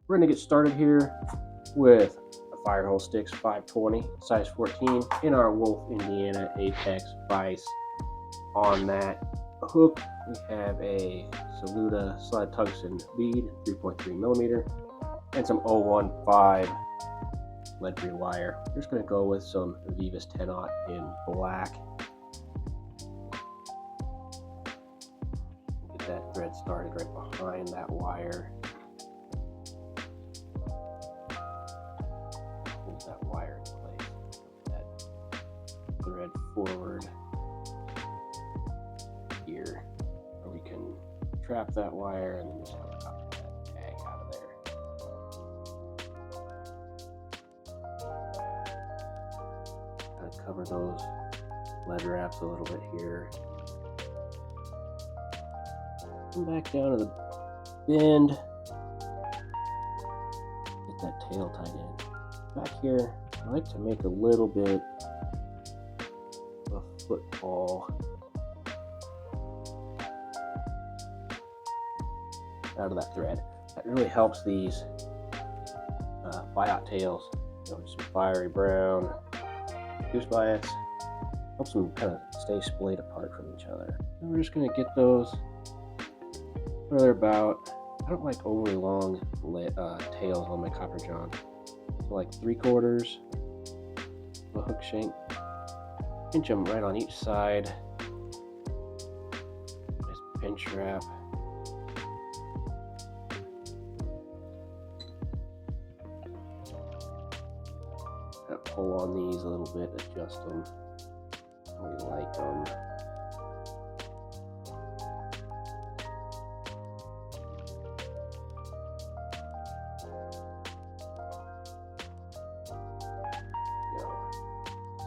We're going to get started here with a Firehole Sticks 520, size 14, in our Wolf Indiana Apex vise. On that hook, we have a Saluda slide tungsten bead, 3.3 millimeter, and some 015 lead-free wire. We're just going to go with some Veevus 10-aught in black. Get that thread started right behind that wire. Hold that wire in place. That thread forward here, where we can trap that wire and then just have that tag out of there. Cover those lead wraps a little bit here. Come back down to the bend. Get that tail tied in. Back here, I like to make a little bit of a football out of that thread. That really helps these biot tails. Some fiery brown Goose Biots, helps them kind of stay splayed apart from each other. And we're just going to get those where they're about. I don't like overly long tails on my copper john. So like 3/4 of a hook shank. Pinch them right on each side. Nice pinch wrap. Pull on these a little bit, adjust them how we like them.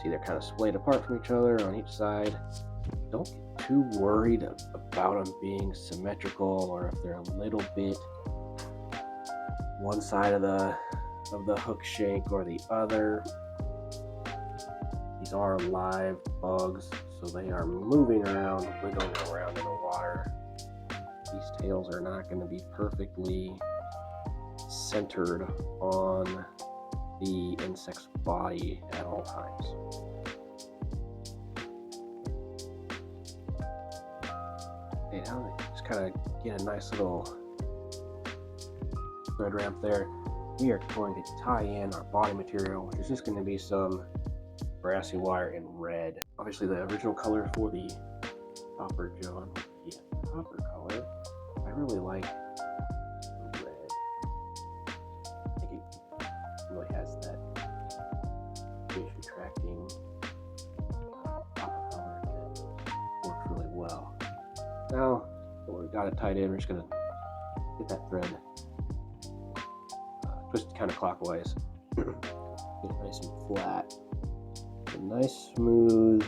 See, they're kind of splayed apart from each other on each side. Don't get too worried about them being symmetrical, or if they're a little bit one side of the hook shank or the other. These are live bugs, so they are moving around, wiggling around in the water. These tails are not going to be perfectly centered on the insect's body at all times. Okay, now just kind of get a nice little thread ramp there. We are going to tie in our body material, which is just going to be some Brassie wire in red. Obviously the original color for the copper john would be a copper color. I really like red. I think it really has that fish attracting copper color that works really well. Now that we've got it tied in, we're just going to get that thread twisted counterclockwise. Get it nice and flat. A nice smooth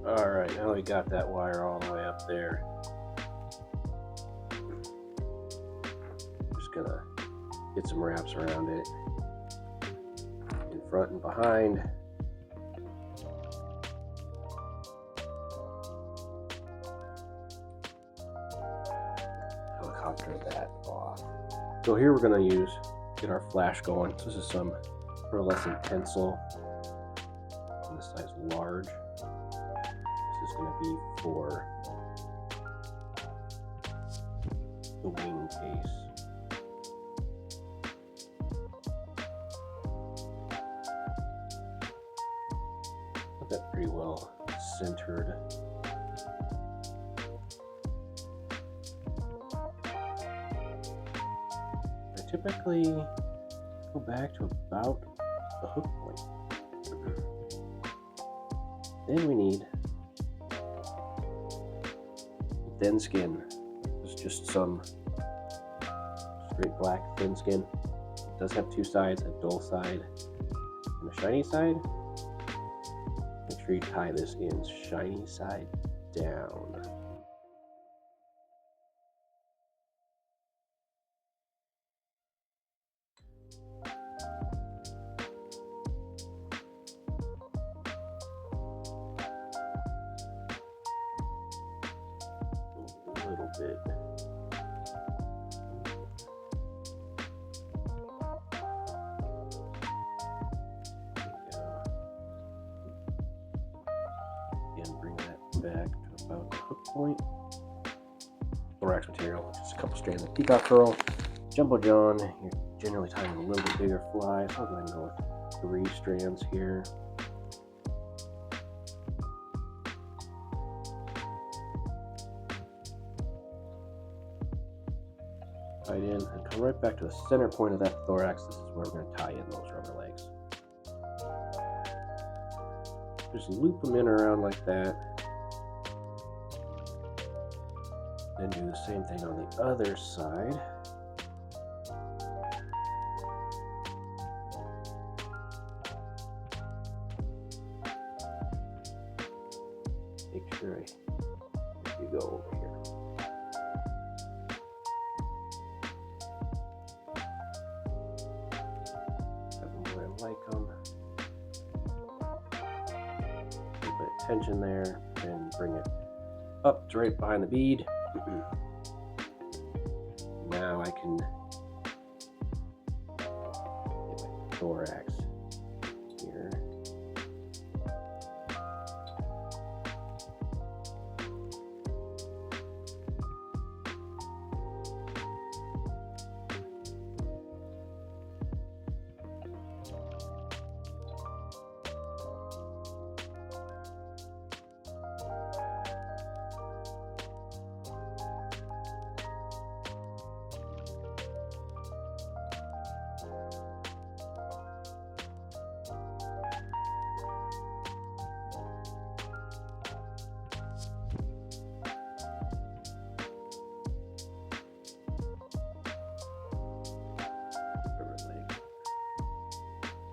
Alright, now we got that wire all the way up there. Just gonna get some wraps around it, in front and behind. Helicopter that off. So here we're gonna get our flash going. So this is some Pearlecent Tinsel in the size large. This is going to be for the the Wingcase. Got that pretty well centered. I typically go back to about the hook point. Then we need thin skin. It's just some straight black thin skin. It does have two sides, a dull side and a shiny side. Make sure you tie this in shiny side down. A little bit. Again, bring that back to about the hook point. Thorax material, just a couple strands of Peacock Hearl. Jumbo John, you're generally tying a little bit bigger fly, so I'll go ahead and go with 3 strands here. Tied in and come right back to the center point of that thorax. This is where we're going to tie in those rubber legs. Just loop them in around like that. Then do the same thing on the other side. Make sure you go over here. Like them. Keep a bit of tension there and bring it up to right behind the bead. Now I can get my thorax here.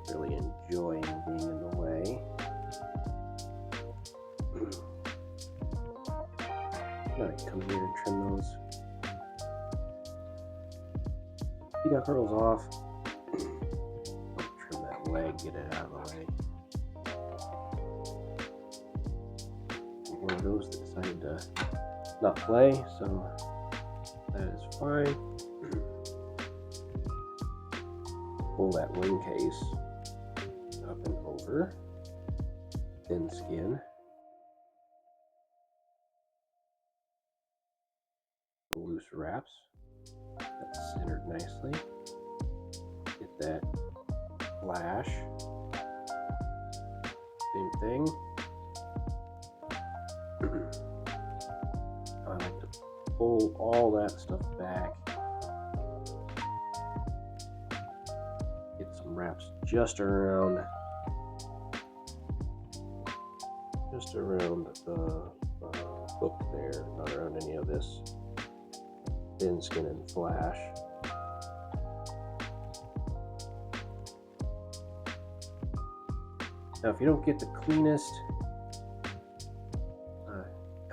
Really enjoying being in the way. Now I can come here and trim those Peacock Hearls off. Trim that leg, get it out of the way. One of those that decided to not play, so that is fine. Pull that Wingcase up and over, thin skin, loose wraps, that's centered nicely, get that flash, same thing. I like to pull all that stuff back, get some wraps just around the hook there, not around any of this thin skin and flash. Now if you don't get the cleanest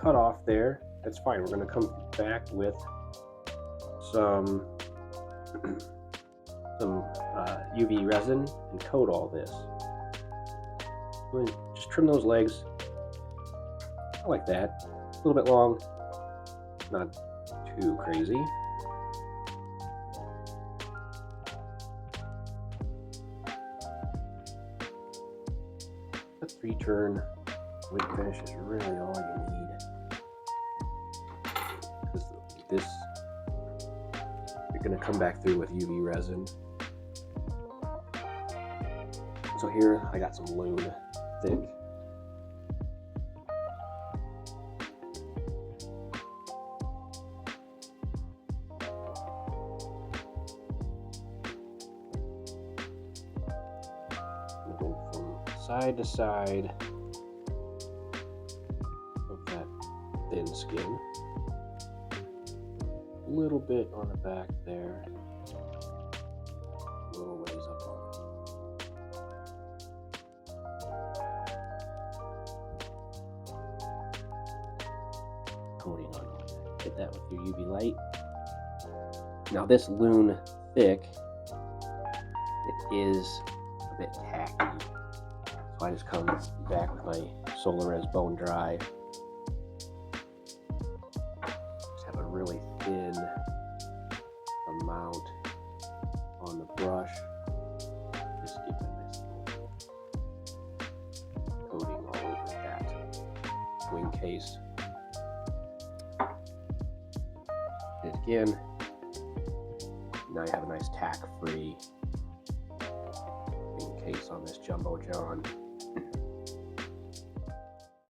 cut off there, that's fine. We're going to come back with some UV resin and coat all this. Just trim those legs like that, a little bit long, not too crazy. A 3-turn wing finish is really all you need, because this going to come back through with UV resin. So here I got some loon thick. Go from side to side of that thin skin. A little bit on the back there. A little ways up on it. Coating on it. Hit that with your UV light. Now this loon thick, it is a bit tacky. So I just come back with my Solar Res Bone Dry. Just have a really thin amount on the brush. Just give it a nice little coating all over that Wingcase. It again. Now you have a nice tack-free Wingcase on this Jumbo John.